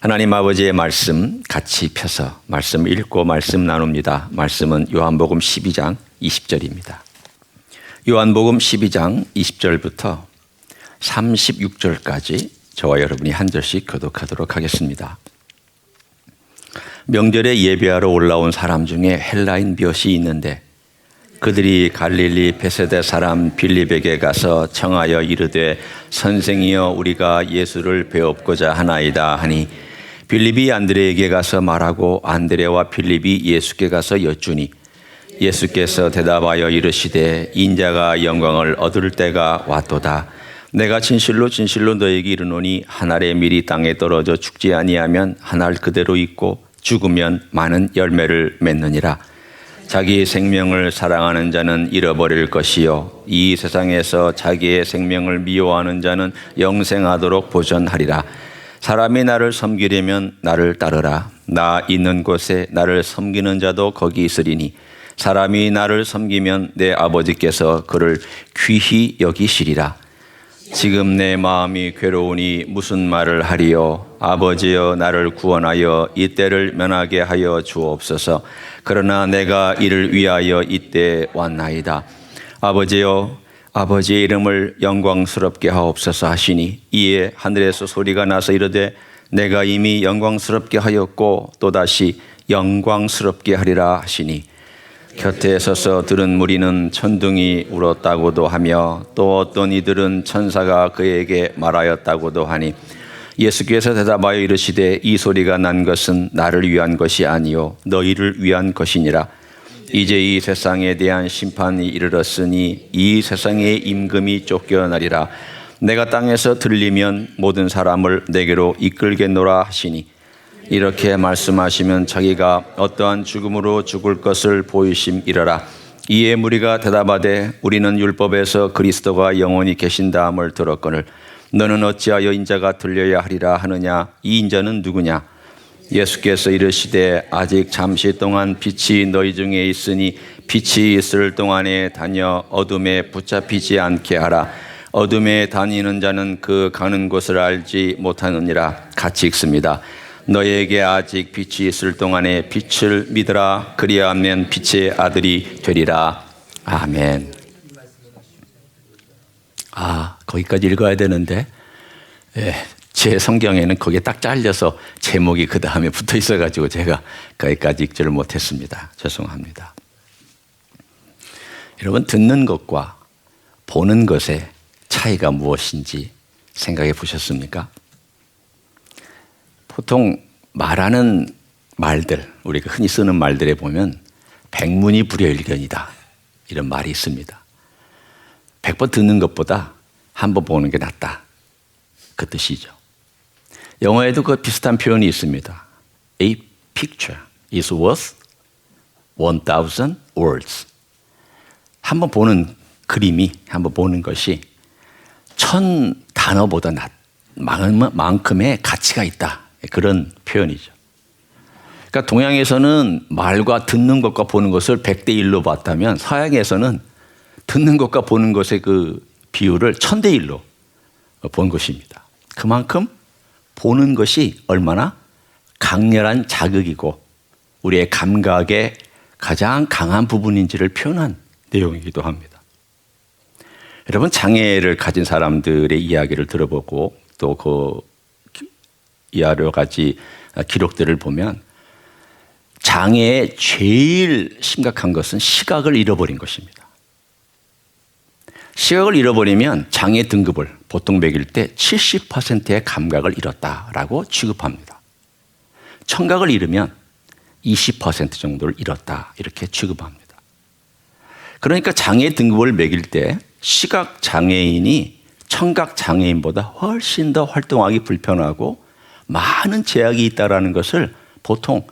하나님 아버지의 말씀 같이 펴서 말씀 읽고 말씀 나눕니다. 말씀은 요한복음 12장 20절입니다. 요한복음 12장 20절부터 36절까지 저와 여러분이 한 절씩 교독하도록 하겠습니다. 명절에 예배하러 올라온 사람 중에 헬라인 몇이 있는데 그들이 갈릴리 베세다 사람 빌립에게 가서 청하여 이르되 선생이여 우리가 예수를 배웁고자 하나이다 하니 빌립이 안드레에게 가서 말하고 안드레와 빌립이 예수께 가서 여쭈니 예수께서 대답하여 이르시되 인자가 영광을 얻을 때가 왔도다. 내가 진실로 진실로 너에게 이르노니 한 알의 밀이 땅에 떨어져 죽지 아니하면 한 알 그대로 있고 죽으면 많은 열매를 맺느니라. 자기 생명을 사랑하는 자는 잃어버릴 것이요 이 세상에서 자기의 생명을 미워하는 자는 영생하도록 보전하리라. 사람이 나를 섬기려면 나를 따르라. 나 있는 곳에 나를 섬기는 자도 거기 있으리니 사람이 나를 섬기면 내 아버지께서 그를 귀히 여기시리라. 지금 내 마음이 괴로우니 무슨 말을 하리요. 아버지여 나를 구원하여 이때를 면하게 하여 주옵소서. 그러나 내가 이를 위하여 이때 왔나이다. 아버지여 아버지의 이름을 영광스럽게 하옵소서 하시니 이에 하늘에서 소리가 나서 이르되 내가 이미 영광스럽게 하였고 또다시 영광스럽게 하리라 하시니 곁에 서서 들은 무리는 천둥이 울었다고도 하며 또 어떤 이들은 천사가 그에게 말하였다고도 하니 예수께서 대답하여 이르시되 이 소리가 난 것은 나를 위한 것이 아니요 너희를 위한 것이니라. 이제 이 세상에 대한 심판이 이르렀으니 이 세상의 임금이 쫓겨나리라. 내가 땅에서 들리면 모든 사람을 내게로 이끌겠노라 하시니 이렇게 말씀하시면 자기가 어떠한 죽음으로 죽을 것을 보이심이러라. 이에 무리가 대답하되 우리는 율법에서 그리스도가 영원히 계신다함을 들었거늘 너는 어찌하여 인자가 들려야 하리라 하느냐. 이 인자는 누구냐. 예수께서 이르시되 아직 잠시 동안 빛이 너희 중에 있으니 빛이 있을 동안에 다녀 어둠에 붙잡히지 않게 하라. 어둠에 다니는 자는 그 가는 곳을 알지 못하느니라. 같이 읽습니다. 너에게 아직 빛이 있을 동안에 빛을 믿으라. 그리하면 빛의 아들이 되리라. 아멘. 거기까지 읽어야 되는데 제 성경에는 거기에 딱 잘려서 제목이 그 다음에 붙어 있어가지고 제가 거기까지 읽지를 못했습니다. 죄송합니다. 여러분 듣는 것과 보는 것의 차이가 무엇인지 생각해 보셨습니까? 보통 말하는 말들, 우리가 흔히 쓰는 말들에 보면 백문이 불여일견이다 이런 말이 있습니다. 100번 듣는 것보다 한 번 보는 게 낫다 그 뜻이죠. 영어에도 그 비슷한 표현이 있습니다. A picture is worth 1,000 words. 한 번 보는 그림이, 한 번 보는 것이 1,000 단어보다 만큼의 가치가 있다. 그런 표현이죠. 그러니까 동양에서는 말과 듣는 것과 보는 것을 100대 1로 봤다면 서양에서는 듣는 것과 보는 것의 그 비율을 1000대 1로 본 것입니다. 그만큼 보는 것이 얼마나 강렬한 자극이고 우리의 감각의 가장 강한 부분인지를 표현한 내용이기도 합니다. 여러분 장애를 가진 사람들의 이야기를 들어보고 또 그 여러 가지 기록들을 보면 장애의 제일 심각한 것은 시각을 잃어버린 것입니다. 시각을 잃어버리면 장애 등급을 보통 매길 때 70%의 감각을 잃었다라고 취급합니다. 청각을 잃으면 20% 정도를 잃었다 이렇게 취급합니다. 그러니까 장애 등급을 매길 때 시각 장애인이 청각 장애인보다 훨씬 더 활동하기 불편하고 많은 제약이 있다는 것을 보통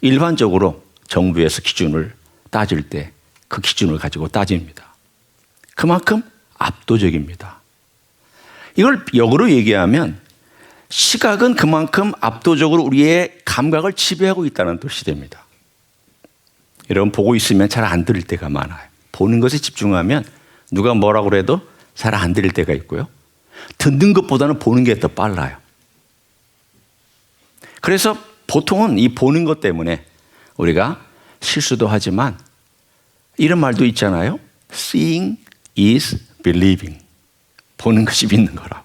일반적으로 정부에서 기준을 따질 때 그 기준을 가지고 따집니다. 그만큼 압도적입니다. 이걸 역으로 얘기하면 시각은 그만큼 압도적으로 우리의 감각을 지배하고 있다는 뜻이 됩니다. 여러분 보고 있으면 잘 안 들릴 때가 많아요. 보는 것에 집중하면 누가 뭐라고 해도 잘 안 들릴 때가 있고요. 듣는 것보다는 보는 게 더 빨라요. 그래서 보통은 이 보는 것 때문에 우리가 실수도 하지만 이런 말도 있잖아요. Seeing is believing. 보는 것이 믿는 거라고.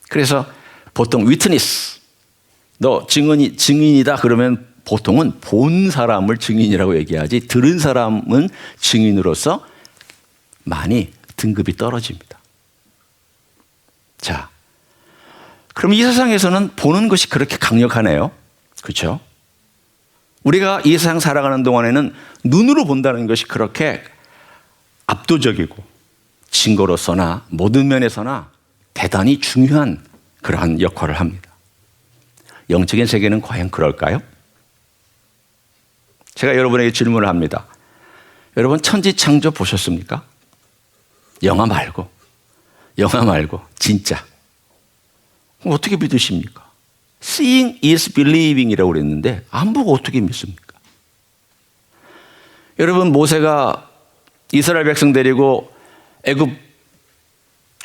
그래서 보통 witness, 너 증인이다 그러면 보통은 본 사람을 증인이라고 얘기하지 들은 사람은 증인으로서 많이 등급이 떨어집니다. 자, 그럼 이 세상에서는 보는 것이 그렇게 강력하네요. 그렇죠? 우리가 이 세상 살아가는 동안에는 눈으로 본다는 것이 그렇게 압도적이고 증거로서나 모든 면에서나 대단히 중요한 그러한 역할을 합니다. 영적인 세계는 과연 그럴까요? 제가 여러분에게 질문을 합니다. 여러분 천지창조 보셨습니까? 영화 말고 진짜 어떻게 믿으십니까? Seeing is believing 이라고 그랬는데 안 보고 어떻게 믿습니까? 여러분 모세가 이스라엘 백성 데리고 애굽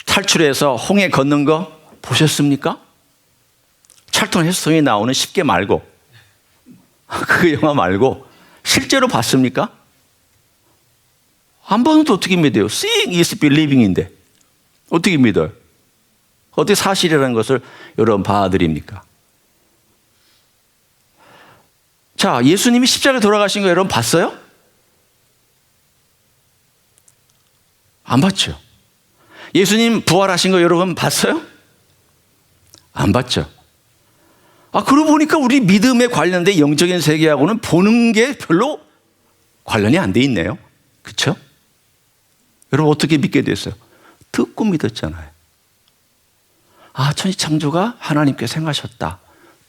탈출해서 홍해 건넌 거 보셨습니까? 찰떡 해수통이 나오는 10개 말고 그 영화 말고 실제로 봤습니까? 안 봤는데 어떻게 믿어요? Seeing is believing인데 어떻게 믿어요? 어떻게 사실이라는 것을 여러분 받아들입니까? 자, 예수님이 십자가에 돌아가신 거 여러분 봤어요? 안 봤죠? 예수님 부활하신 거 여러분 봤어요? 안 봤죠? 그러고 보니까 우리 믿음에 관련된 영적인 세계하고는 보는 게 별로 관련이 안 돼 있네요. 그렇죠? 여러분 어떻게 믿게 됐어요? 듣고 믿었잖아요. 천지창조가 하나님께서 행하셨다.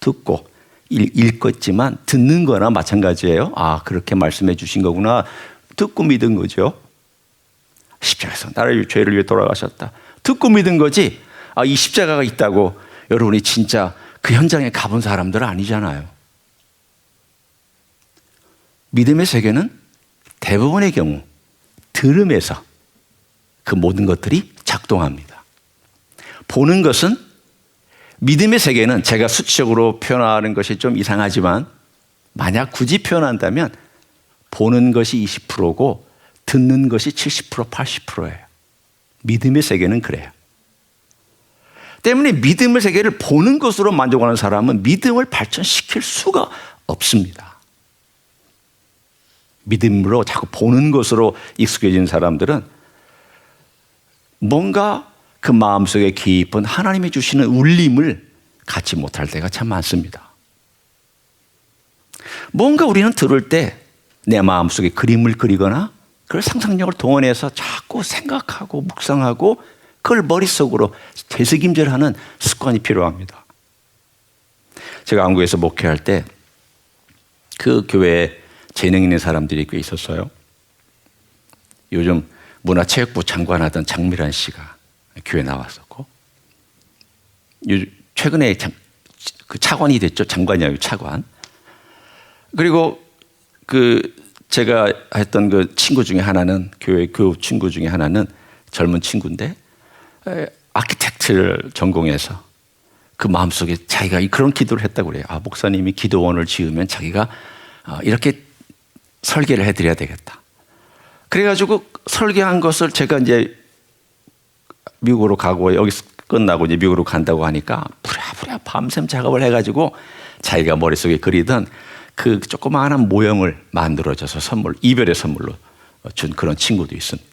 듣고 읽었지만 듣는 거나 마찬가지예요. 그렇게 말씀해 주신 거구나. 듣고 믿은 거죠. 십자가에서 나를 죄를 위해 돌아가셨다. 듣고 믿은 거지. 이 십자가가 있다고 여러분이 진짜 그 현장에 가본 사람들은 아니잖아요. 믿음의 세계는 대부분의 경우 들음에서 그 모든 것들이 작동합니다. 보는 것은 믿음의 세계는 제가 수치적으로 표현하는 것이 좀 이상하지만 만약 굳이 표현한다면 보는 것이 20%고 듣는 것이 70%, 80%예요. 믿음의 세계는 그래요. 때문에 믿음의 세계를 보는 것으로 만족하는 사람은 믿음을 발전시킬 수가 없습니다. 믿음으로 자꾸 보는 것으로 익숙해진 사람들은 뭔가 그 마음속에 깊은 하나님이 주시는 울림을 갖지 못할 때가 참 많습니다. 뭔가 우리는 들을 때 내 마음속에 그림을 그리거나 그걸 상상력을 동원해서 자꾸 생각하고 묵상하고 그걸 머릿속으로 되새김질하는 습관이 필요합니다. 제가 한국에서 목회할 때 그 교회에 재능 있는 사람들이 꽤 있었어요. 요즘 문화체육부 장관하던 장미란 씨가 교회에 나왔었고 최근에 그 차관이 됐죠. 장관이에요. 차관. 그리고 제가 했던 그 친구 중에 하나는 교회 그 친구 중에 하나는 젊은 친구인데 아키텍트를 전공해서 그 마음속에 자기가 그런 기도를 했다고 그래요. 목사님이 기도원을 지으면 자기가 이렇게 설계를 해드려야 되겠다. 그래가지고 설계한 것을 제가 이제 미국으로 가고 여기서 끝나고 이제 미국으로 간다고 하니까 부랴부랴 밤샘 작업을 해가지고 자기가 머릿속에 그리던 그 조그마한 모형을 만들어줘서 이별의 선물로 준 그런 친구도 있습니다.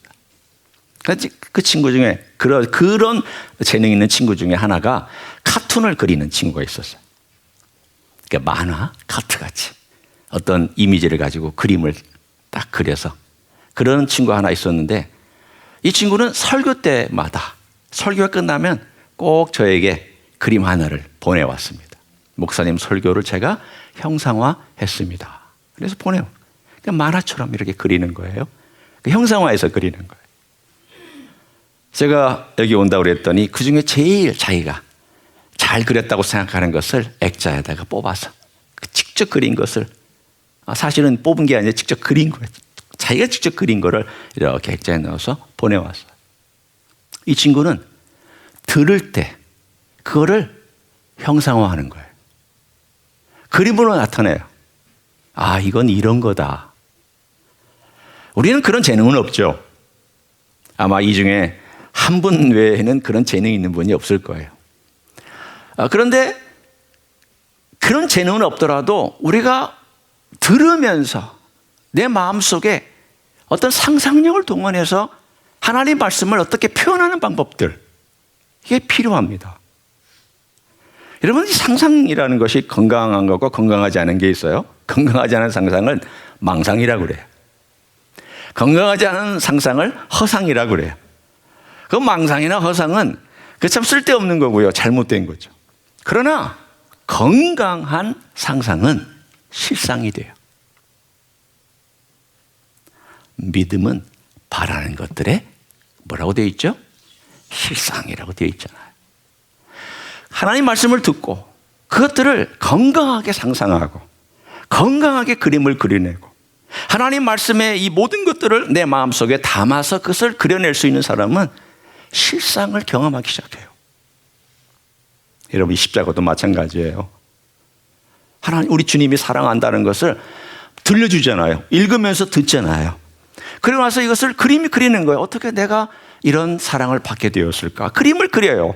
그 친구 중에 그런 재능 있는 친구 중에 하나가 카툰을 그리는 친구가 있었어요. 그러니까 만화, 카트같이 어떤 이미지를 가지고 그림을 딱 그려서 그런 친구가 하나 있었는데 이 친구는 설교 때마다 설교가 끝나면 꼭 저에게 그림 하나를 보내왔습니다. 목사님 설교를 제가 형상화했습니다. 그래서 보내요. 그러니까 만화처럼 이렇게 그리는 거예요. 형상화해서 그리는 거예요. 제가 여기 온다고 그랬더니 그중에 제일 자기가 잘 그렸다고 생각하는 것을 액자에다가 뽑아서 직접 그린 것을 사실은 뽑은 게 아니라 직접 그린 거예요. 자기가 직접 그린 거를 이렇게 액자에 넣어서 보내왔어요. 이 친구는 들을 때 그거를 형상화하는 거예요. 그림으로 나타내요. 아, 이건 이런 거다. 우리는 그런 재능은 없죠. 아마 이 중에 한 분 외에는 그런 재능이 있는 분이 없을 거예요. 그런데 그런 재능은 없더라도 우리가 들으면서 내 마음속에 어떤 상상력을 동원해서 하나님 말씀을 어떻게 표현하는 방법들, 이게 필요합니다. 여러분, 이 상상이라는 것이 건강한 것과 건강하지 않은 게 있어요. 건강하지 않은 상상을 망상이라고 그래요. 건강하지 않은 상상을 허상이라고 그래요. 그 망상이나 허상은 그 참 쓸데없는 거고요. 잘못된 거죠. 그러나 건강한 상상은 실상이 돼요. 믿음은 바라는 것들에 뭐라고 되어 있죠? 실상이라고 되어 있잖아요. 하나님 말씀을 듣고 그것들을 건강하게 상상하고 건강하게 그림을 그려내고 하나님 말씀의 이 모든 것들을 내 마음속에 담아서 그것을 그려낼 수 있는 사람은 실상을 경험하기 시작해요. 여러분, 이 십자가도 마찬가지예요. 하나님, 우리 주님이 사랑한다는 것을 들려주잖아요. 읽으면서 듣잖아요. 그러고 나서 이것을 그림이 그리는 거예요. 어떻게 내가 이런 사랑을 받게 되었을까? 그림을 그려요.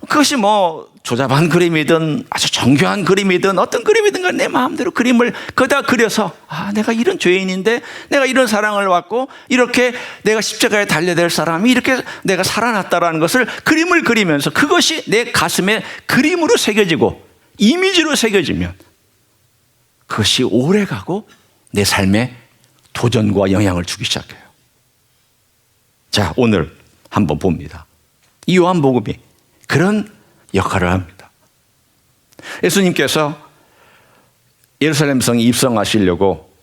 그것이 뭐 조잡한 그림이든 아주 정교한 그림이든 어떤 그림이든 내 마음대로 그림을 거기다 그려서 내가 이런 죄인인데 내가 이런 사랑을 받고 이렇게 내가 십자가에 달려야 될 사람이 이렇게 내가 살아났다라는 것을 그림을 그리면서 그것이 내 가슴에 그림으로 새겨지고 이미지로 새겨지면 그것이 오래가고 내 삶에 도전과 영향을 주기 시작해요. 자, 오늘 한번 봅니다. 이 요한복음이 그런 역할을 합니다. 예수님께서 예루살렘 성에 입성하시려고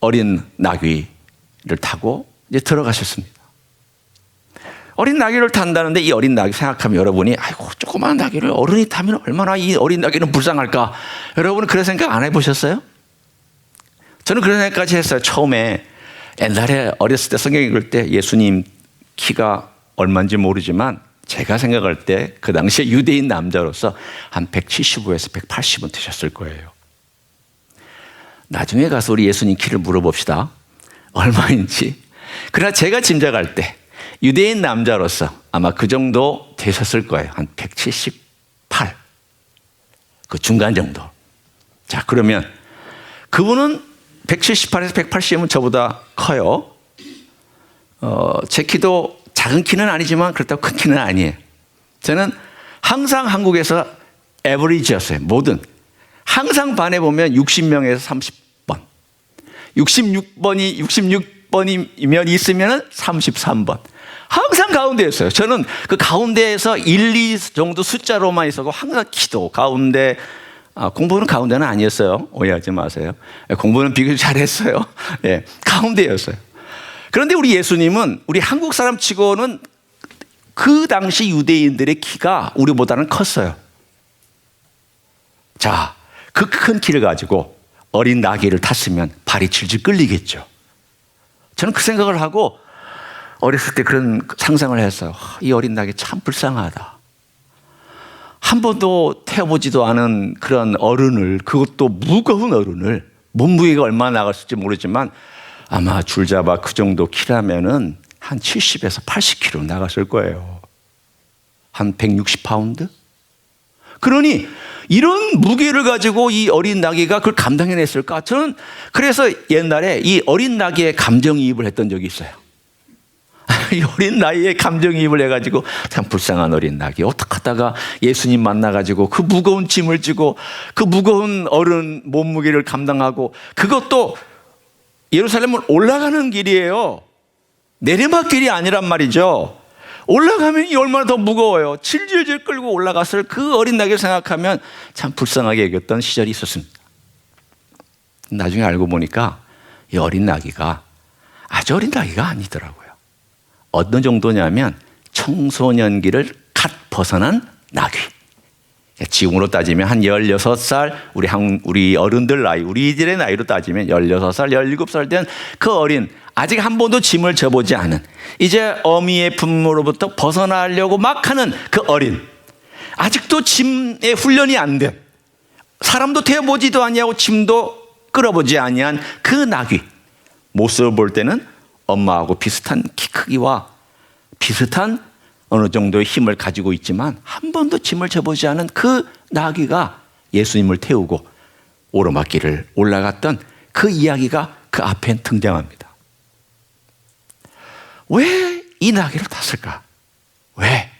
어린 나귀를 타고 이제 들어가셨습니다. 어린 나귀를 탄다는데 이 어린 나귀 생각하면 여러분이 아이고 조그마한 나귀를 어른이 타면 얼마나 이 어린 나귀는 불쌍할까? 여러분은 그런 생각 안 해보셨어요? 저는 그런 생각까지 했어요. 처음에 옛날에 어렸을 때 성경 읽을 때 예수님 키가 얼마인지 모르지만 제가 생각할 때 그 당시에 유대인 남자로서 한 175에서 180은 되셨을 거예요. 나중에 가서 우리 예수님 키를 물어봅시다. 얼마인지. 그러나 제가 짐작할 때 유대인 남자로서 아마 그 정도 되셨을 거예요. 한 178. 그 중간 정도. 자, 그러면 그분은 178에서 180이면 저보다 커요. 제 키도 작은 키는 아니지만 그렇다고 큰 키는 아니에요. 저는 항상 한국에서 에버리지였어요. 뭐든. 항상 반에 보면 60명에서 30번. 66번이면 있으면 33번. 항상 가운데였어요. 저는 그 가운데에서 1, 2 정도 숫자로만 있었고 항상 키도 가운데, 공부는 가운데는 아니었어요. 오해하지 마세요. 공부는 비교적 잘했어요. 예, 가운데였어요. 그런데 우리 예수님은 우리 한국 사람 치고는 그 당시 유대인들의 키가 우리보다는 컸어요. 자, 그 큰 키를 가지고 어린 나귀를 탔으면 발이 질질 끌리겠죠. 저는 그 생각을 하고 어렸을 때 그런 상상을 했어요. 이 어린 나귀 참 불쌍하다. 한 번도 태워보지도 않은 그런 어른을, 그것도 무거운 어른을, 몸무게가 얼마나 나갔을지 모르지만 아마 줄잡아 그 정도 키라면은 한 70에서 80kg 나갔을 거예요. 한 160파운드? 그러니 이런 무게를 가지고 이 어린 나귀가 그걸 감당해냈을까? 저는 그래서 옛날에 이 어린 나귀에 감정이입을 했던 적이 있어요. 이 어린 나이에 감정이입을 해가지고 참 불쌍한 어린 나귀 어떻게 하다가 예수님 만나가지고 그 무거운 짐을 지고 그 무거운 어른 몸무게를 감당하고 그것도 예루살렘은 올라가는 길이에요. 내리막길이 아니란 말이죠. 올라가면 이 얼마나 더 무거워요. 질질질 끌고 올라갔을 그 어린 나귀를 생각하면 참 불쌍하게 여겼던 시절이 있었습니다. 나중에 알고 보니까 이 어린 나귀가 아주 어린 나귀가 아니더라고요. 어떤 정도냐면 청소년기를 갓 벗어난 나귀. 지금으로 따지면 한 16살, 우리 어른들 나이, 우리들의 나이로 따지면 16살, 17살 된 그 어린, 아직 한 번도 짐을 져보지 않은, 이제 어미의 품으로부터 벗어나려고 막 하는 그 어린, 아직도 짐의 훈련이 안 된 사람도 태워보지도 아니하고 짐도 끌어보지 아니한 그 나귀, 모습을 볼 때는 엄마하고 비슷한 키 크기와 비슷한 어느 정도의 힘을 가지고 있지만 한 번도 짐을 져보지 않은 그 나귀가 예수님을 태우고 오르막길을 올라갔던 그 이야기가 그 앞에 등장합니다. 왜 이 나귀를 탔을까? 왜?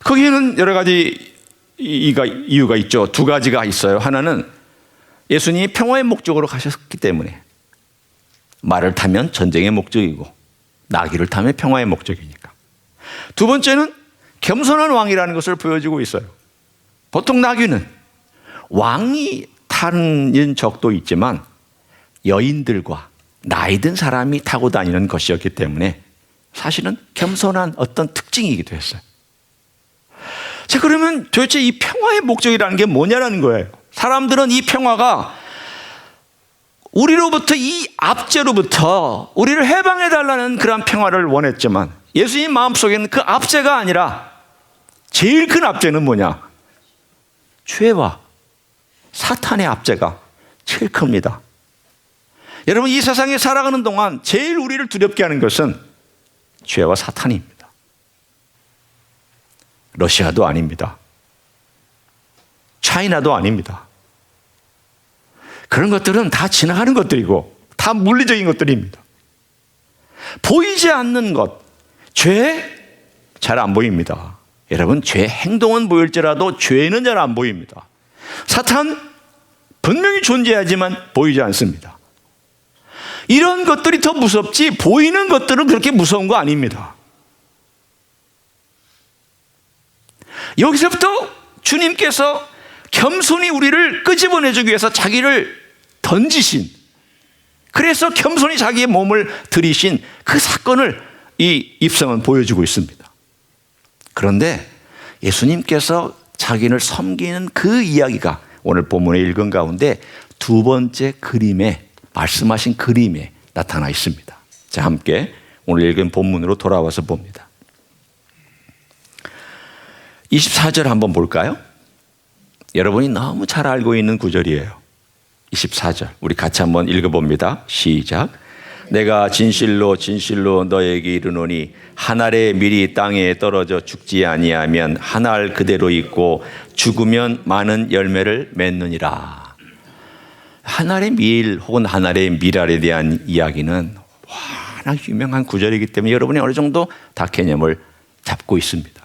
거기에는 여러 가지 이유가 있죠. 두 가지가 있어요. 하나는 예수님이 평화의 목적으로 가셨기 때문에, 말을 타면 전쟁의 목적이고 나귀를 타면 평화의 목적이니까. 두 번째는 겸손한 왕이라는 것을 보여주고 있어요. 보통 나귀는 왕이 타는 적도 있지만 여인들과 나이 든 사람이 타고 다니는 것이었기 때문에 사실은 겸손한 어떤 특징이기도 했어요. 자, 그러면 도대체 이 평화의 목적이라는 게 뭐냐라는 거예요. 사람들은 이 평화가 우리로부터, 이 압제로부터 우리를 해방해달라는 그런 평화를 원했지만 예수님 마음속에는 그 압제가 아니라 제일 큰 압제는 뭐냐? 죄와 사탄의 압제가 제일 큽니다. 여러분, 이 세상에 살아가는 동안 제일 우리를 두렵게 하는 것은 죄와 사탄입니다. 러시아도 아닙니다. 차이나도 아닙니다. 그런 것들은 다 지나가는 것들이고 다 물리적인 것들입니다. 보이지 않는 것, 죄 잘 안 보입니다. 여러분, 죄 행동은 보일지라도 죄는 잘 안 보입니다. 사탄 분명히 존재하지만 보이지 않습니다. 이런 것들이 더 무섭지 보이는 것들은 그렇게 무서운 거 아닙니다. 여기서부터 주님께서 겸손히 우리를 끄집어내주기 위해서 자기를 던지신, 그래서 겸손히 자기의 몸을 들이신 그 사건을 이 입성은 보여주고 있습니다. 그런데 예수님께서 자기를 섬기는 그 이야기가 오늘 본문에 읽은 가운데 두 번째 그림에, 말씀하신 그림에 나타나 있습니다. 자, 함께 오늘 읽은 본문으로 돌아와서 봅니다. 24절 한번 볼까요? 여러분이 너무 잘 알고 있는 구절이에요. 24절 우리 같이 한번 읽어봅니다. 시작. 내가 진실로 진실로 너에게 이르노니 한 알의 밀이 땅에 떨어져 죽지 아니하면 한 알 그대로 있고 죽으면 많은 열매를 맺느니라. 한 알의 밀 혹은 한 알의 밀알에 대한 이야기는 워낙 유명한 구절이기 때문에 여러분이 어느 정도 다 개념을 잡고 있습니다.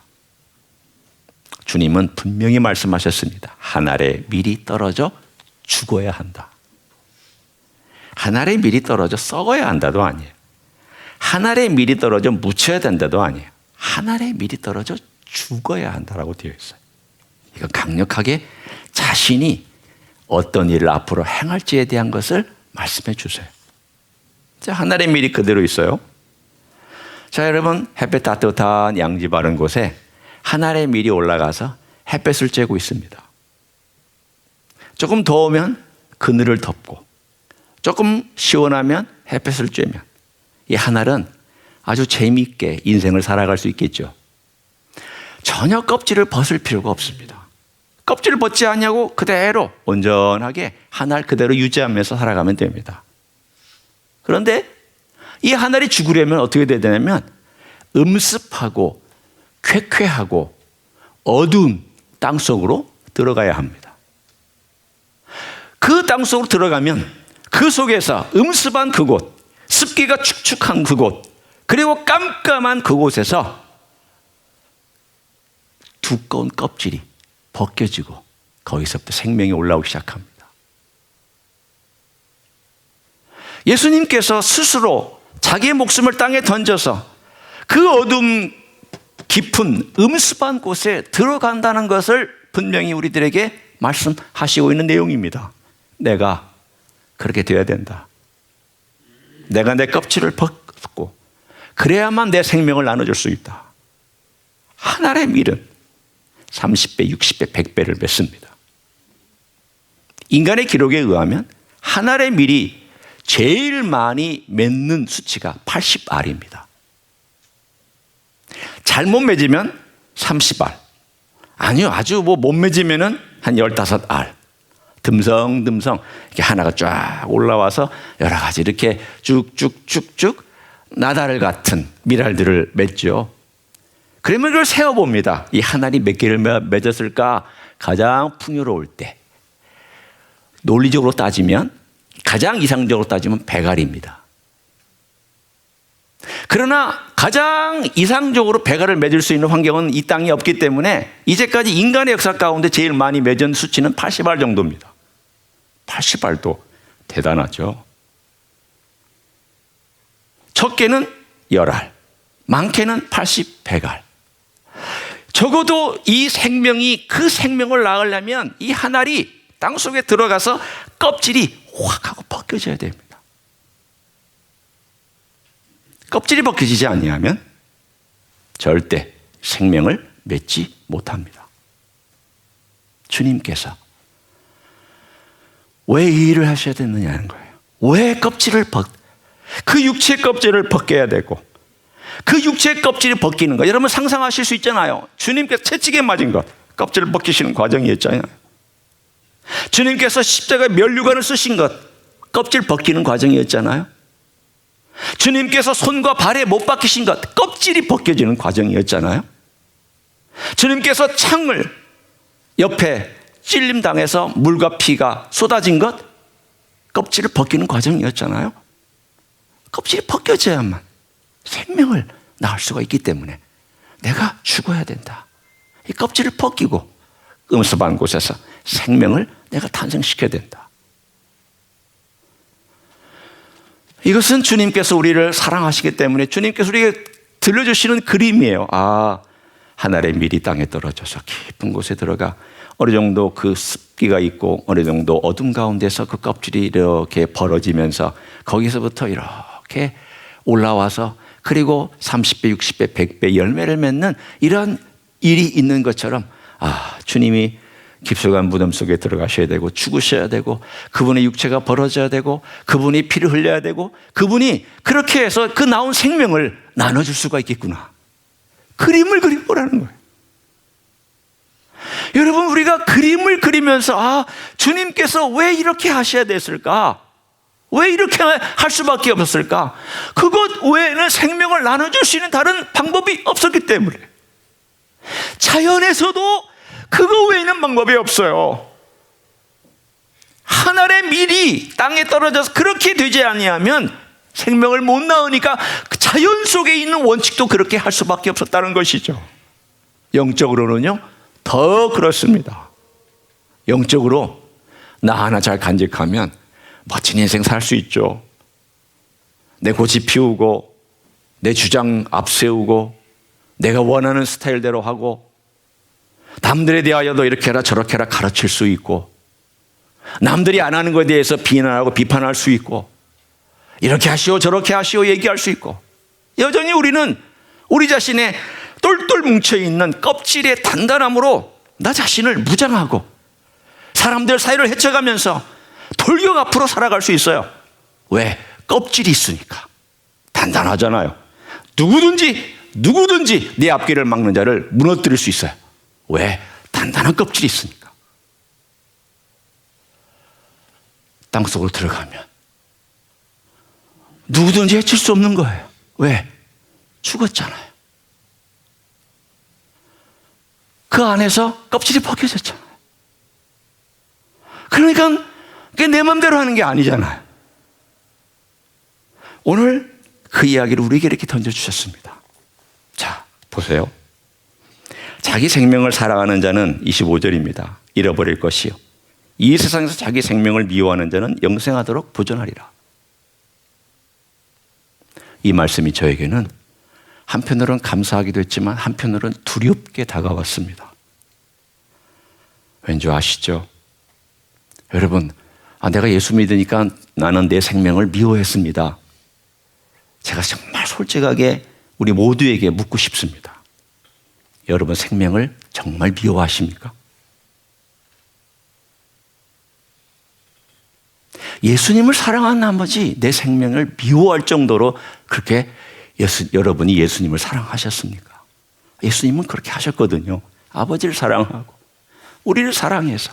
주님은 분명히 말씀하셨습니다. 한 알의 밀이 떨어져 죽어야 한다. 한 알의 밀이 떨어져 썩어야 한다도 아니에요. 한 알의 밀이 떨어져 묻혀야 된다도 아니에요. 한 알의 밀이 떨어져 죽어야 한다라고 되어 있어요. 이거 강력하게 자신이 어떤 일을 앞으로 행할지에 대한 것을 말씀해 주세요. 자, 한 알의 밀이 그대로 있어요. 자, 여러분, 햇볕 따뜻한 양지 바른 곳에 한 알의 밀이 올라가서 햇볕을 쬐고 있습니다. 조금 더우면 그늘을 덮고 조금 시원하면 햇볕을 쬐면 이 한 알은 아주 재미있게 인생을 살아갈 수 있겠죠. 전혀 껍질을 벗을 필요가 없습니다. 껍질을 벗지 않냐고 그대로 온전하게 한 알 그대로 유지하면서 살아가면 됩니다. 그런데 이 한 알이 죽으려면 어떻게 돼야 되냐면 음습하고 쾌쾌하고 어두운 땅속으로 들어가야 합니다. 그 땅속으로 들어가면 그 속에서 음습한 그곳, 습기가 축축한 그곳, 그리고 깜깜한 그곳에서 두꺼운 껍질이 벗겨지고 거기서부터 생명이 올라오기 시작합니다. 예수님께서 스스로 자기의 목숨을 땅에 던져서 그 어둠 깊은 음습한 곳에 들어간다는 것을 분명히 우리들에게 말씀하시고 있는 내용입니다. 내가 그렇게 되어야 된다. 내가 내 껍질을 벗고 그래야만 내 생명을 나눠줄 수 있다. 한 알의 밀은 30배, 60배, 100배를 맺습니다. 인간의 기록에 의하면 한 알의 밀이 제일 많이 맺는 수치가 80알입니다. 잘못 맺으면 30알. 아니요, 아주 못 맺으면은 한 15알 듬성듬성 이렇게 하나가 쫙 올라와서 여러 가지 이렇게 쭉쭉쭉쭉 나달 같은 미랄들을 맺죠. 그러면 그걸 세어봅니다. 이 한 알이 몇 개를 맺었을까? 가장 풍요로울 때, 논리적으로 따지면, 가장 이상적으로 따지면 100알입니다. 그러나 가장 이상적으로 100알을 맺을 수 있는 환경은 이 땅에 없기 때문에 이제까지 인간의 역사 가운데 제일 많이 맺은 수치는 80알 정도입니다. 80알도 대단하죠. 적게는 10알, 많게는 80, 100알. 적어도 이 생명이 그 생명을 낳으려면 이 한 알이 땅속에 들어가서 껍질이 확 하고 벗겨져야 됩니다. 껍질이 벗겨지지 아니하면 절대 생명을 맺지 못합니다. 주님께서 왜 이 일을 하셔야 되느냐는 거예요. 왜 그 육체의 껍질을 벗겨야 되고, 그 육체의 껍질이 벗기는 것, 여러분 상상하실 수 있잖아요. 주님께서 채찍에 맞은 것, 껍질을 벗기시는 과정이었잖아요. 주님께서 십자가에 면류관을 쓰신 것, 껍질 벗기는 과정이었잖아요. 주님께서 손과 발에 못 박히신 것, 껍질이 벗겨지는 과정이었잖아요. 주님께서 창을 옆에 찔림당해서 물과 피가 쏟아진 것, 껍질을 벗기는 과정이었잖아요. 껍질이 벗겨져야만 생명을 낳을 수가 있기 때문에 내가 죽어야 된다. 이 껍질을 벗기고 음습한 곳에서 생명을 내가 탄생시켜야 된다. 이것은 주님께서 우리를 사랑하시기 때문에 주님께서 우리에게 들려주시는 그림이에요. 한 알의 밀이 땅에 떨어져서 깊은 곳에 들어가 어느 정도 그 습기가 있고 어느 정도 어둠 가운데서 그 껍질이 이렇게 벌어지면서 거기서부터 이렇게 올라와서 그리고 30배, 60배, 100배 열매를 맺는 이런 일이 있는 것처럼 주님이 깊숙한 무덤 속에 들어가셔야 되고 죽으셔야 되고 그분의 육체가 벌어져야 되고 그분이 피를 흘려야 되고 그분이 그렇게 해서 그 나온 생명을 나눠줄 수가 있겠구나. 그림을 그려보라는 거예요. 여러분, 우리가 그림을 그리면서 주님께서 왜 이렇게 하셔야 됐을까? 왜 이렇게 할 수밖에 없었을까? 그것 외에는 생명을 나눠줄 수 있는 다른 방법이 없었기 때문에. 자연에서도 그거 외에는 방법이 없어요. 한 알의 밀이 땅에 떨어져서 그렇게 되지 아니하면 생명을 못 낳으니까 그 자연 속에 있는 원칙도 그렇게 할 수밖에 없었다는 것이죠. 영적으로는요, 더 그렇습니다. 영적으로 나 하나 잘 간직하면 멋진 인생 살 수 있죠. 내 고집 피우고 내 주장 앞세우고 내가 원하는 스타일대로 하고 남들에 대하여도 이렇게 해라 저렇게 해라 가르칠 수 있고 남들이 안 하는 것에 대해서 비난하고 비판할 수 있고 이렇게 하시오 저렇게 하시오 얘기할 수 있고 여전히 우리는 우리 자신의 똘똘 뭉쳐있는 껍질의 단단함으로 나 자신을 무장하고 사람들 사이를 헤쳐가면서 돌격 앞으로 살아갈 수 있어요. 왜? 껍질이 있으니까. 단단하잖아요. 누구든지 내 앞길을 막는 자를 무너뜨릴 수 있어요. 왜? 단단한 껍질이 있으니까. 땅속으로 들어가면 누구든지 해칠 수 없는 거예요. 왜? 죽었잖아요. 그 안에서 껍질이 벗겨졌잖아요. 그러니까 그게 내 마음대로 하는 게 아니잖아요. 오늘 그 이야기를 우리에게 이렇게 던져주셨습니다. 자, 보세요. 자기 생명을 사랑하는 자는 25절입니다. 잃어버릴 것이요. 이 세상에서 자기 생명을 미워하는 자는 영생하도록 보존하리라. 이 말씀이 저에게는 한편으로는 감사하기도 했지만 한편으로는 두렵게 다가왔습니다. 왠지 아시죠? 여러분, 내가 예수 믿으니까 나는 내 생명을 미워했습니다. 제가 정말 솔직하게 우리 모두에게 묻고 싶습니다. 여러분 생명을 정말 미워하십니까? 예수님을 사랑한 나머지 내 생명을 미워할 정도로 그렇게 여러분이 예수님을 사랑하셨습니까? 예수님은 그렇게 하셨거든요. 아버지를 사랑하고 우리를 사랑해서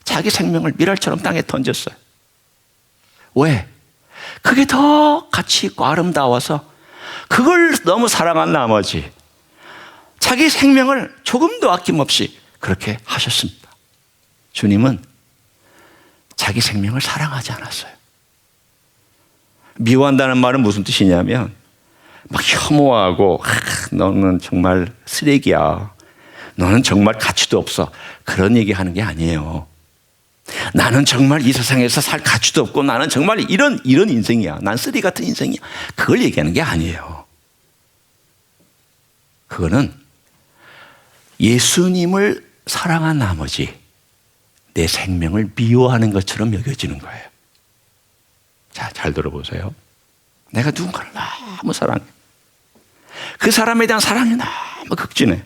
자기 생명을 미랄처럼 땅에 던졌어요. 왜? 그게 더 가치 있고 아름다워서 그걸 너무 사랑한 나머지 자기 생명을 조금도 아낌없이 그렇게 하셨습니다. 주님은 자기 생명을 사랑하지 않았어요. 미워한다는 말은 무슨 뜻이냐면 막 혐오하고 너는 정말 쓰레기야, 너는 정말 가치도 없어, 그런 얘기하는 게 아니에요. 나는 정말 이 세상에서 살 가치도 없고 나는 정말 이런 인생이야, 난 쓰레기 같은 인생이야, 그걸 얘기하는 게 아니에요. 그거는 예수님을 사랑한 나머지 내 생명을 미워하는 것처럼 여겨지는 거예요. 자, 잘 들어보세요. 내가 누군가를 너무 사랑해. 그 사람에 대한 사랑이 너무 극진해.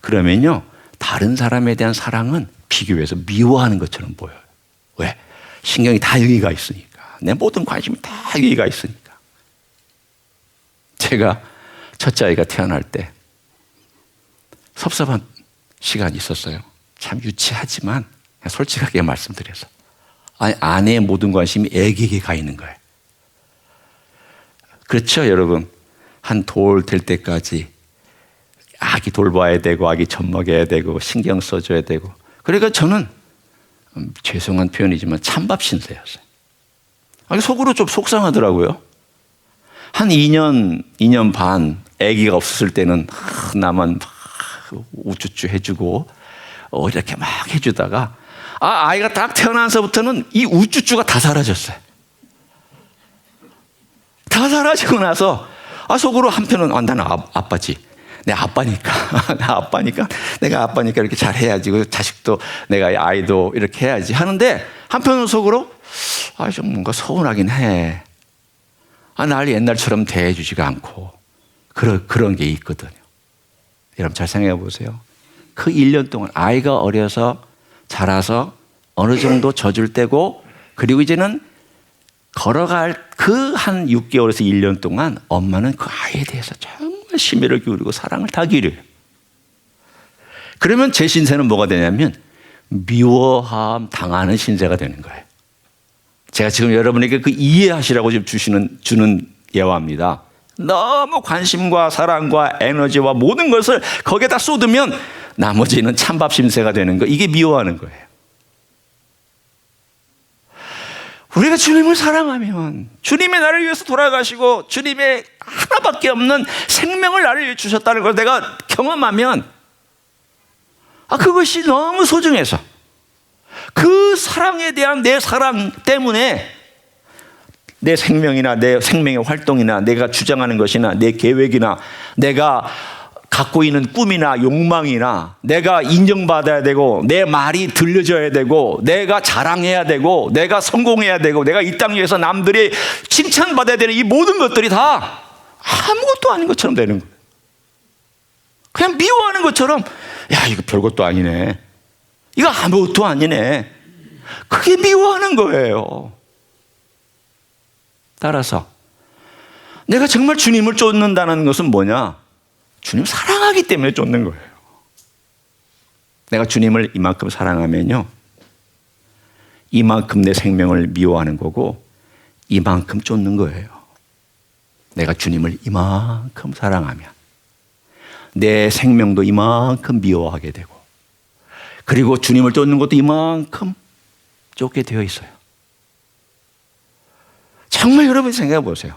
그러면요, 다른 사람에 대한 사랑은 비교해서 미워하는 것처럼 보여요. 왜? 신경이 다 여기가 있으니까. 내 모든 관심이 다 여기가 있으니까. 제가 첫째 아이가 태어날 때 섭섭한 시간이 있었어요. 참 유치하지만 솔직하게 말씀드려서 아내의 모든 관심이 애기에게 가 있는 거예요. 그렇죠, 여러분? 한 돌 될 때까지 아기 돌봐야 되고 아기 젖 먹여야 되고 신경 써줘야 되고. 그러니까 저는 죄송한 표현이지만 찬밥 신세였어요. 속으로 좀 속상하더라고요. 한 2년 반 아기가 없었을 때는 나만 우쭈쭈 해주고 이렇게 막 해주다가 아이가 딱 태어나서부터는 이 우쭈쭈가 다 사라졌어요. 다 사라지고 나서 속으로 한편은 나는 아빠지. 내가 아빠니까 이렇게 잘해야지. 자식도 내가 아이도 이렇게 해야지 하는데 한편은 속으로 좀 뭔가 서운하긴 해. 날 옛날처럼 대해주지가 않고 그런 게 있거든요. 여러분 잘 생각해 보세요. 그 1년 동안 아이가 어려서 자라서 어느 정도 젖을 떼고 그리고 이제는 걸어갈 그 한 6개월에서 1년 동안 엄마는 그 아이에 대해서 정말 심혈을 기울이고 사랑을 다 기울여요. 그러면 제 신세는 뭐가 되냐면 미워함 당하는 신세가 되는 거예요. 제가 지금 여러분에게 그 이해하시라고 지금 주는 예화입니다. 너무 관심과 사랑과 에너지와 모든 것을 거기에다 쏟으면 나머지는 찬밥 신세가 되는 거, 이게 미워하는 거예요. 우리가 주님을 사랑하면 주님이 나를 위해서 돌아가시고 주님의 하나밖에 없는 생명을 나를 위해 주셨다는 걸 내가 경험하면 그것이 너무 소중해서 그 사랑에 대한 내 사랑 때문에 내 생명이나 내 생명의 활동이나 내가 주장하는 것이나 내 계획이나 내가 갖고 있는 꿈이나 욕망이나 내가 인정받아야 되고 내 말이 들려져야 되고 내가 자랑해야 되고 내가 성공해야 되고 내가 이 땅 위에서 남들이 칭찬받아야 되는 이 모든 것들이 다 아무것도 아닌 것처럼 되는 거예요. 그냥 미워하는 것처럼 이거 별것도 아니네, 이거 아무것도 아니네, 그게 미워하는 거예요. 따라서 내가 정말 주님을 쫓는다는 것은 뭐냐? 주님 사랑하기 때문에 쫓는 거예요. 내가 주님을 이만큼 사랑하면요, 이만큼 내 생명을 미워하는 거고 이만큼 쫓는 거예요. 내가 주님을 이만큼 사랑하면 내 생명도 이만큼 미워하게 되고 그리고 주님을 쫓는 것도 이만큼 쫓게 되어 있어요. 정말 여러분 생각해 보세요.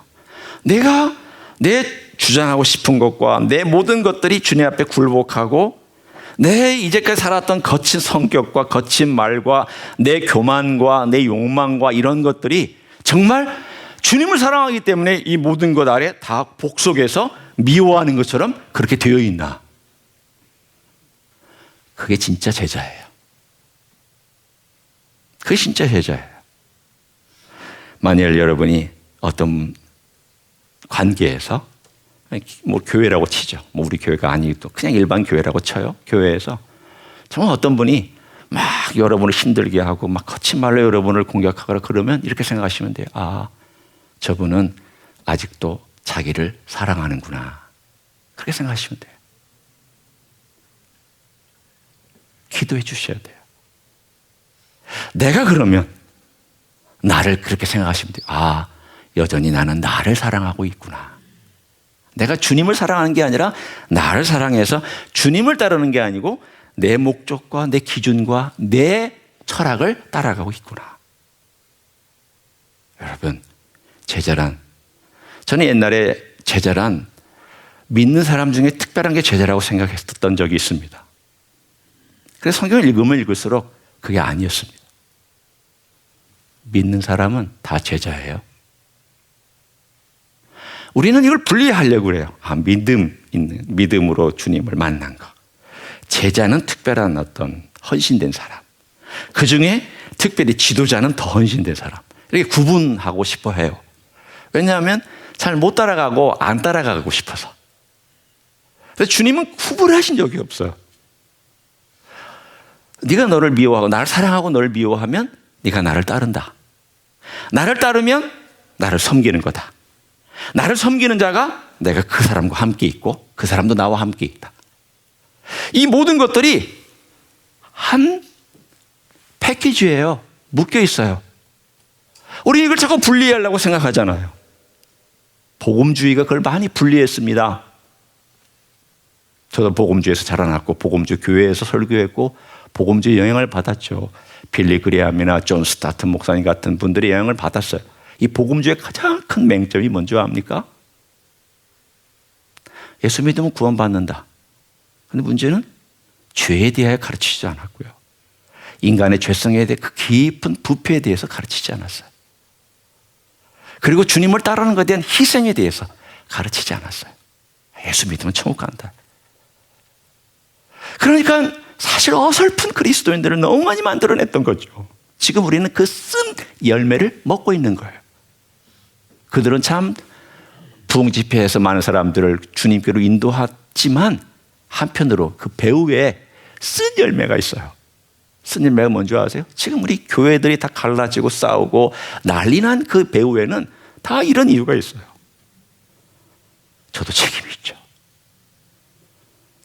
내가 내 주장하고 싶은 것과 내 모든 것들이 주님 앞에 굴복하고 내 이제까지 살았던 거친 성격과 거친 말과 내 교만과 내 욕망과 이런 것들이 정말 주님을 사랑하기 때문에 이 모든 것 아래 다 복속해서 미워하는 것처럼 그렇게 되어 있나? 그게 진짜 제자예요. 그게 진짜 제자예요. 만일 여러분이 어떤 관계에서 교회라고 치죠. 우리 교회가 아니고 그냥 일반 교회라고 쳐요. 교회에서 정말 어떤 분이 막 여러분을 힘들게 하고 막 거친 말로 여러분을 공격하거나 그러면 이렇게 생각하시면 돼요. 저분은 아직도 자기를 사랑하는구나. 그렇게 생각하시면 돼요. 기도해 주셔야 돼요. 내가 그러면 나를 그렇게 생각하시면 돼요. 아, 여전히 나는 나를 사랑하고 있구나. 내가 주님을 사랑하는 게 아니라 나를 사랑해서 주님을 따르는 게 아니고 내 목적과 내 기준과 내 철학을 따라가고 있구나. 여러분, 제자란, 저는 옛날에 제자란 믿는 사람 중에 특별한 게 제자라고 생각했던 적이 있습니다. 그래서 성경을 읽으면 읽을수록 그게 아니었습니다. 믿는 사람은 다 제자예요. 우리는 이걸 분리하려고 그래요. 믿음으로 주님을 만난 거. 제자는 특별한 어떤 헌신된 사람. 그 중에 특별히 지도자는 더 헌신된 사람. 이렇게 구분하고 싶어 해요. 왜냐하면 잘 못 따라가고 안 따라가고 싶어서. 그래서 주님은 구분을 하신 적이 없어요. 네가 너를 미워하고 나를 사랑하고 너를 미워하면 네가 나를 따른다. 나를 따르면 나를 섬기는 거다. 나를 섬기는 자가 내가 그 사람과 함께 있고 그 사람도 나와 함께 있다. 이 모든 것들이 한 패키지예요. 묶여 있어요. 우리 이걸 자꾸 분리하려고 생각하잖아요. 복음주의가 그걸 많이 분리했습니다. 저도 복음주의에서 자라났고 복음주의 교회에서 설교했고 복음주의 영향을 받았죠. 빌리 그레함이나 존 스타튼 목사님 같은 분들의 영향을 받았어요. 이 복음주의의 가장 큰 맹점이 뭔지 압니까? 예수 믿으면 구원받는다. 그런데 문제는 죄에 대하여 가르치지 않았고요. 인간의 죄성에 대해 그 깊은 부패에 대해서 가르치지 않았어요. 그리고 주님을 따르는 것에 대한 희생에 대해서 가르치지 않았어요. 예수 믿으면 천국 간다. 그러니까 사실 어설픈 그리스도인들을 너무 많이 만들어냈던 거죠. 지금 우리는 그 쓴 열매를 먹고 있는 거예요. 그들은 참 부흥 집회에서 많은 사람들을 주님께로 인도했지만 한편으로 그 배후에 쓴 열매가 있어요. 쓴 열매가 뭔지 아세요? 지금 우리 교회들이 다 갈라지고 싸우고 난리 난 그 배후에는 다 이런 이유가 있어요. 저도 책임이 있죠.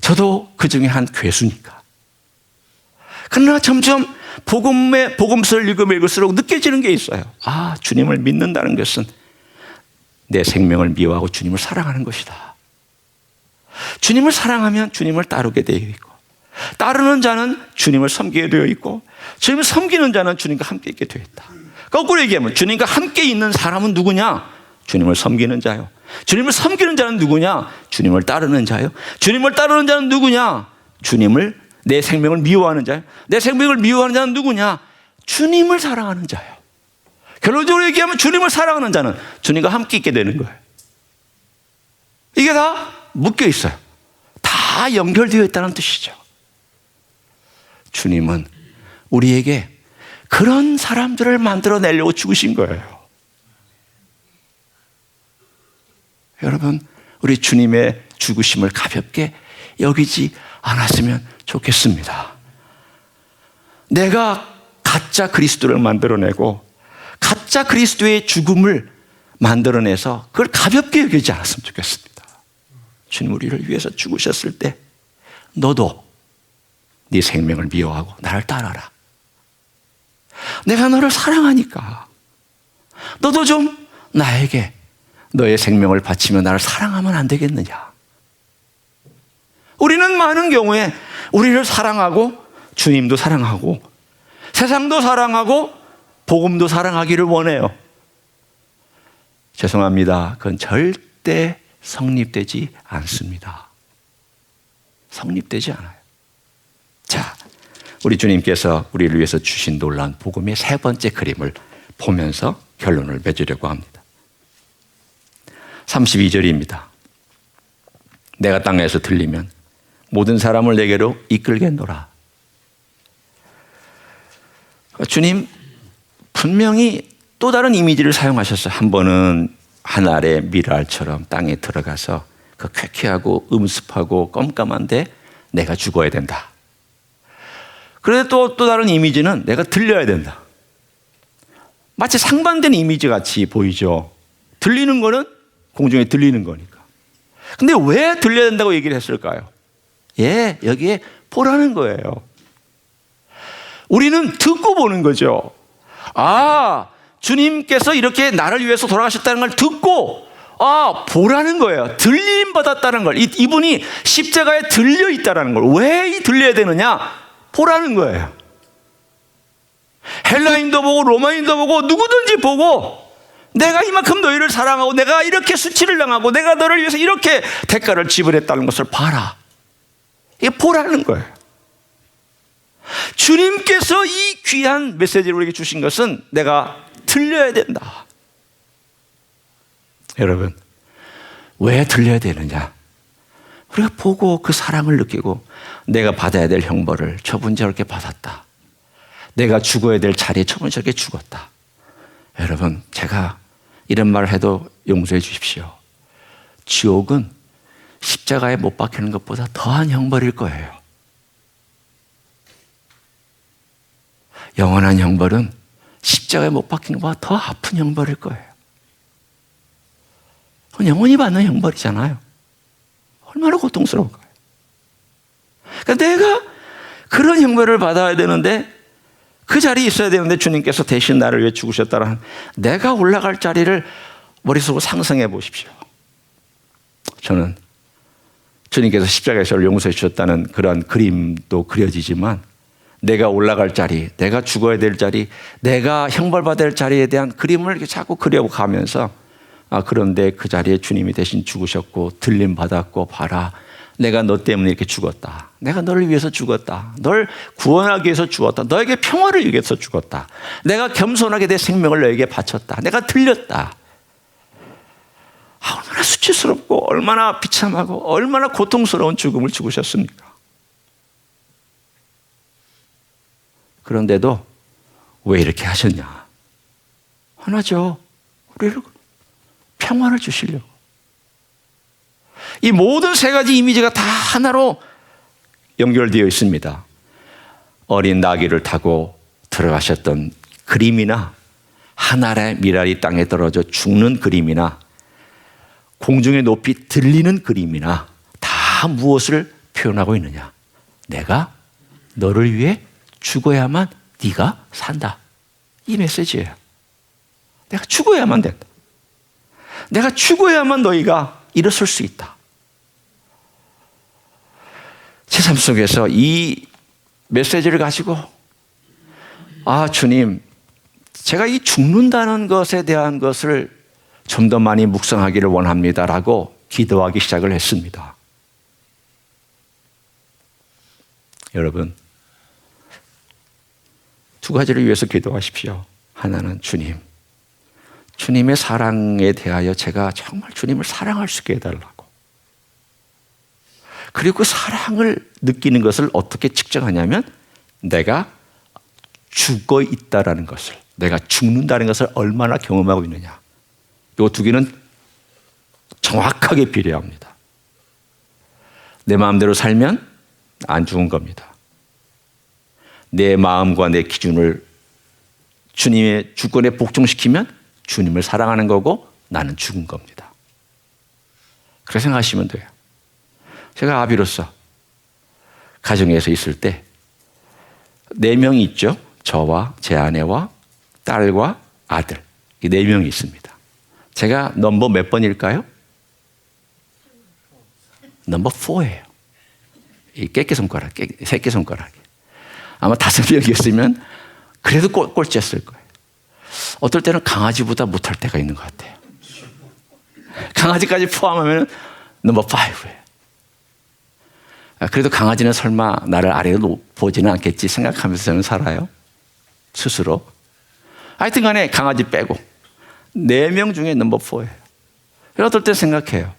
저도 그 중에 한 괴수니까. 그러나 점점 복음서를 읽으면 읽을수록 느껴지는 게 있어요. 아, 주님을 믿는다는 것은 내 생명을 미워하고 주님을 사랑하는 것이다. 주님을 사랑하면 주님을 따르게 되어 있고, 따르는 자는 주님을 섬기게 되어 있고, 주님을 섬기는 자는 주님과 함께 있게 되어 있다. 거꾸로 얘기하면 주님과 함께 있는 사람은 누구냐? 주님을 섬기는 자요. 주님을 섬기는 자는 누구냐? 주님을 따르는 자요. 주님을 따르는 자는 누구냐? 내 생명을 미워하는 자요. 내 생명을 미워하는 자는 누구냐? 주님을 사랑하는 자요. 결론적으로 얘기하면 주님을 사랑하는 자는 주님과 함께 있게 되는 거예요. 이게 다 묶여 있어요. 다 연결되어 있다는 뜻이죠. 주님은 우리에게 그런 사람들을 만들어내려고 죽으신 거예요. 여러분, 우리 주님의 죽으심을 가볍게 여기지 않았으면 좋겠습니다. 내가 가짜 그리스도를 만들어내고 가짜 그리스도의 죽음을 만들어내서 그걸 가볍게 여기지 않았으면 좋겠습니다. 주님 우리를 위해서 죽으셨을 때 너도 네 생명을 미워하고 나를 따라라. 내가 너를 사랑하니까 너도 좀 나에게 너의 생명을 바치며 나를 사랑하면 안 되겠느냐. 우리는 많은 경우에 우리를 사랑하고 주님도 사랑하고 세상도 사랑하고 복음도 사랑하기를 원해요. 죄송합니다. 그건 절대 성립되지 않습니다. 성립되지 않아요. 자, 우리 주님께서 우리를 위해서 주신 놀라운 복음의 세 번째 그림을 보면서 결론을 맺으려고 합니다. 32절입니다. 내가 땅에서 들리면 모든 사람을 내게로 이끌겠노라. 주님 분명히 또 다른 이미지를 사용하셨어요. 한 번은 하늘의 미랄처럼 땅에 들어가서 그 쾌쾌하고 음습하고 껌껌한데 내가 죽어야 된다. 그런데 또 다른 이미지는 내가 들려야 된다. 마치 상반된 이미지 같이 보이죠. 들리는 거는 공중에 들리는 거니까. 근데 왜 들려야 된다고 얘기를 했을까요? 예, 여기에 보라는 거예요. 우리는 듣고 보는 거죠. 아, 주님께서 이렇게 나를 위해서 돌아가셨다는 걸 듣고 보라는 거예요. 들림 받았다는 걸. 이분이 십자가에 들려 있다는 걸. 왜 들려야 되느냐? 보라는 거예요. 헬라인도 보고 로마인도 보고 누구든지 보고 내가 이만큼 너희를 사랑하고 내가 이렇게 수치를 당하고 내가 너를 위해서 이렇게 대가를 지불했다는 것을 봐라. 이게 보라는 거예요. 주님께서 이 귀한 메시지를 우리에게 주신 것은 내가 들려야 된다. 여러분, 왜 들려야 되느냐? 우리가 보고 그 사랑을 느끼고 내가 받아야 될 형벌을 저분 저렇게 받았다. 내가 죽어야 될 자리에 저분 저렇게 죽었다. 여러분, 제가 이런 말을 해도 용서해 주십시오. 지옥은 십자가에 못 박히는 것보다 더한 형벌일 거예요. 영원한 형벌은 십자가에 못 박히는 것보다 더 아픈 형벌일 거예요. 그건 영원히 받는 형벌이잖아요. 얼마나 고통스러울까요? 그러니까 내가 그런 형벌을 받아야 되는데 그 자리에 있어야 되는데 주님께서 대신 나를 위해 죽으셨다는 내가 올라갈 자리를 머릿속으로 상상해 보십시오. 저는 주님께서 십자가에 저를 용서해 주셨다는 그런 그림도 그려지지만 내가 올라갈 자리, 내가 죽어야 될 자리, 내가 형벌받아야 될 자리에 대한 그림을 이렇게 자꾸 그려가면서 그런데 그 자리에 주님이 대신 죽으셨고 들림 받았고 봐라. 내가 너 때문에 이렇게 죽었다. 내가 너를 위해서 죽었다. 널 구원하기 위해서 죽었다. 너에게 평화를 위해서 죽었다. 내가 겸손하게 내 생명을 너에게 바쳤다. 내가 들렸다. 얼마나 수치스럽고 얼마나 비참하고 얼마나 고통스러운 죽음을 죽으셨습니까? 그런데도 왜 이렇게 하셨냐? 하나죠. 우리를 평화를 주시려고. 이 모든 세 가지 이미지가 다 하나로 연결되어 있습니다. 어린 나귀를 타고 들어가셨던 그림이나 하늘의 미랄이 땅에 떨어져 죽는 그림이나 공중의 높이 들리는 그림이나 다 무엇을 표현하고 있느냐? 내가 너를 위해 죽어야만 네가 산다. 이 메시지예요. 내가 죽어야만 된다. 내가 죽어야만 너희가 일어설 수 있다. 제 삶 속에서 이 메시지를 가지고 주님, 제가 이 죽는다는 것에 대한 것을 좀 더 많이 묵상하기를 원합니다라고 기도하기 시작을 했습니다. 여러분, 두 가지를 위해서 기도하십시오. 하나는 주님의 사랑에 대하여 제가 정말 주님을 사랑할 수 있게 해달라고. 그리고 그 사랑을 느끼는 것을 어떻게 측정하냐면 내가 죽어 있다라는 것을, 내가 죽는다는 것을 얼마나 경험하고 있느냐. 이 두 개는 정확하게 비례합니다. 내 마음대로 살면 안 죽은 겁니다. 내 마음과 내 기준을 주님의 주권에 복종시키면 주님을 사랑하는 거고 나는 죽은 겁니다. 그렇게 생각하시면 돼요. 제가 아비로서 가정에서 있을 때 4명이 있죠. 저와 제 아내와 딸과 아들. 이 4명이 있습니다. 제가 넘버 몇 번일까요? 넘버 4예요. 이 깨끼손가락, 새끼손가락이. 아마 5명이었으면 그래도 꼴찌였을 거예요. 어떨 때는 강아지보다 못할 때가 있는 것 같아요. 강아지까지 포함하면 넘버 5예요. 그래도 강아지는 설마 나를 아래로 보지는 않겠지 생각하면서 저는 살아요. 스스로. 하여튼 간에 강아지 빼고 4명 중에 넘버 4예요. 어떨 때 생각해요.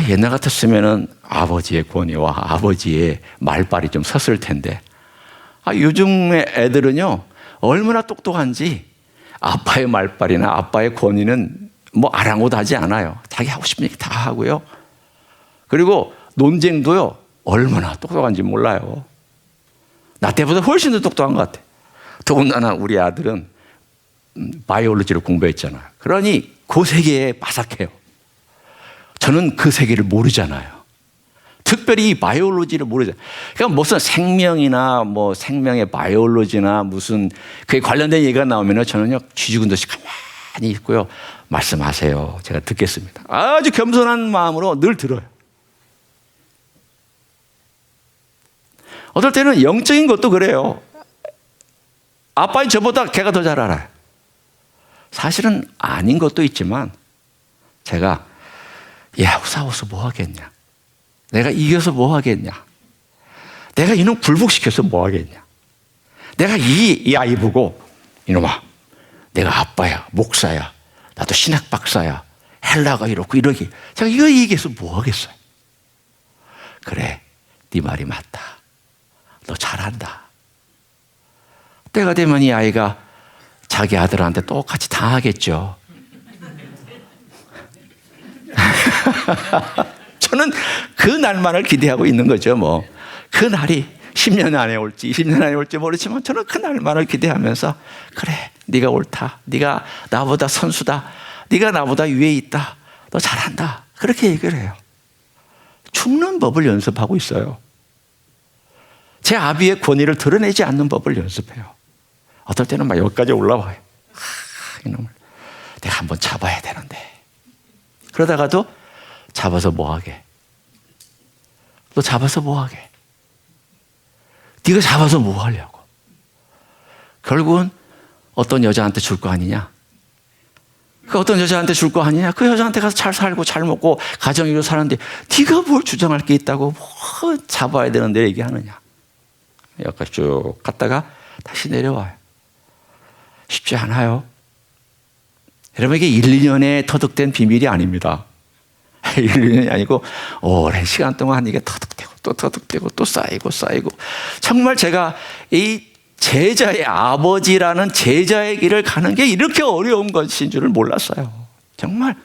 옛날 같았으면 아버지의 권위와 아버지의 말발이 좀 섰을 텐데 요즘의 애들은요 얼마나 똑똑한지 아빠의 말발이나 아빠의 권위는 뭐 아랑곳하지 않아요. 자기 하고 싶은 얘기 다 하고요. 그리고 논쟁도요 얼마나 똑똑한지 몰라요. 나 때보다 훨씬 더 똑똑한 것 같아. 더군다나 우리 아들은 바이올로지를 공부했잖아요. 그러니 그 세계에 빠삭해요. 저는 그 세계를 모르잖아요. 특별히 이 바이올로지를 모르잖아요. 그러니까 무슨 생명이나 뭐 생명의 바이올로지나 무슨 그에 관련된 얘기가 나오면은 저는요 쥐죽은 듯이 가만히 있고요. 말씀하세요. 제가 듣겠습니다. 아주 겸손한 마음으로 늘 들어요. 어떨 때는 영적인 것도 그래요. 아빠인 저보다 걔가 더 잘 알아요. 사실은 아닌 것도 있지만 제가 야 싸워서 뭐 하겠냐, 내가 이겨서 뭐 하겠냐, 내가 이놈 굴복시켜서 뭐 하겠냐, 내가 이 아이 보고 이놈아 내가 아빠야 목사야 나도 신학 박사야 헬라가 이렇고 이러기 제가 이거 얘기해서 뭐 하겠어요. 그래 네 말이 맞다, 너 잘한다. 때가 되면 이 아이가 자기 아들한테 똑같이 당하겠죠. 저는 그 날만을 기대하고 있는 거죠. 뭐 그 날이 10년 안에 올지 20년 안에 올지 모르지만 저는 그 날만을 기대하면서 그래 네가 옳다, 네가 나보다 선수다, 네가 나보다 위에 있다, 너 잘한다, 그렇게 얘기를 해요. 죽는 법을 연습하고 있어요. 제 아비의 권위를 드러내지 않는 법을 연습해요. 어떨 때는 막 여기까지 올라와요. 이놈을 내가 한번 잡아야 되는데. 그러다가도 잡아서 뭐하게? 너 잡아서 뭐하게? 네가 잡아서 뭐하려고? 결국은 어떤 여자한테 줄 거 아니냐? 그 어떤 여자한테 줄 거 아니냐? 그 여자한테 가서 잘 살고 잘 먹고 가정 이루고 사는데 네가 뭘 주장할 게 있다고 뭐 잡아야 되는데 얘기하느냐? 여기까지 쭉 갔다가 다시 내려와요. 쉽지 않아요. 여러분 이게 1, 2년에 터득된 비밀이 아닙니다. 1, 2년이 아니고 오랜 시간 동안 이게 터득되고 또 터득되고 또 쌓이고 정말 제가 이 제자의 아버지라는 제자의 길을 가는 게 이렇게 어려운 것인 줄을 몰랐어요. 정말.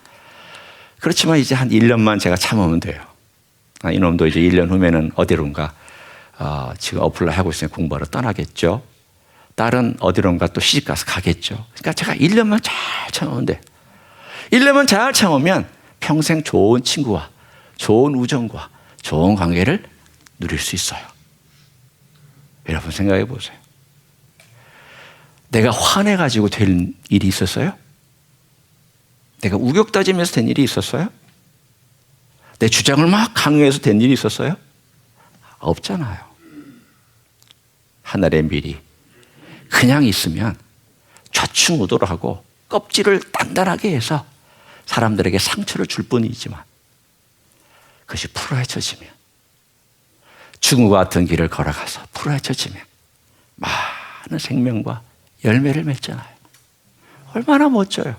그렇지만 이제 한 1년만 제가 참으면 돼요. 이놈도 이제 1년 후면은 어디론가 지금 어플라이 하고 있으니 공부하러 떠나겠죠. 딸은 어디론가 또 시집가서 가겠죠. 그러니까 제가 1년만 잘 참으면 돼. 1년만 잘 참으면 평생 좋은 친구와 좋은 우정과 좋은 관계를 누릴 수 있어요. 여러분 생각해 보세요. 내가 화내가지고 된 일이 있었어요? 내가 우격다짐해서 된 일이 있었어요? 내 주장을 막 강요해서 된 일이 있었어요? 없잖아요. 하늘의 미리 그냥 있으면 좌충우돌하고 껍질을 단단하게 해서 사람들에게 상처를 줄 뿐이지만 그것이 풀어헤쳐지면 중우와 같은 길을 걸어가서 풀어헤쳐지면 많은 생명과 열매를 맺잖아요. 얼마나 멋져요.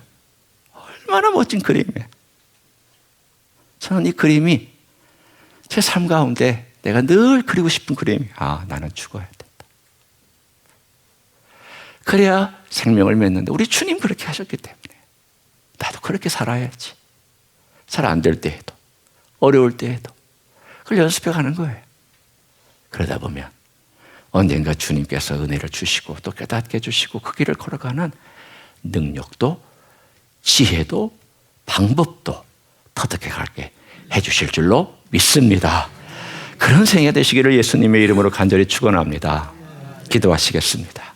얼마나 멋진 그림이에요. 저는 이 그림이 제 삶 가운데 내가 늘 그리고 싶은 그림이에요. 나는 죽어야 된다. 그래야 생명을 맺는데 우리 주님 그렇게 하셨기 때문에 나도 그렇게 살아야지. 잘 안 될 때에도 어려울 때에도 그걸 연습해 가는 거예요. 그러다 보면 언젠가 주님께서 은혜를 주시고 또 깨닫게 해주시고 그 길을 걸어가는 능력도 지혜도 방법도 터득해 가게 해주실 줄로 믿습니다. 그런 생애 되시기를 예수님의 이름으로 간절히 축원합니다. 기도하시겠습니다.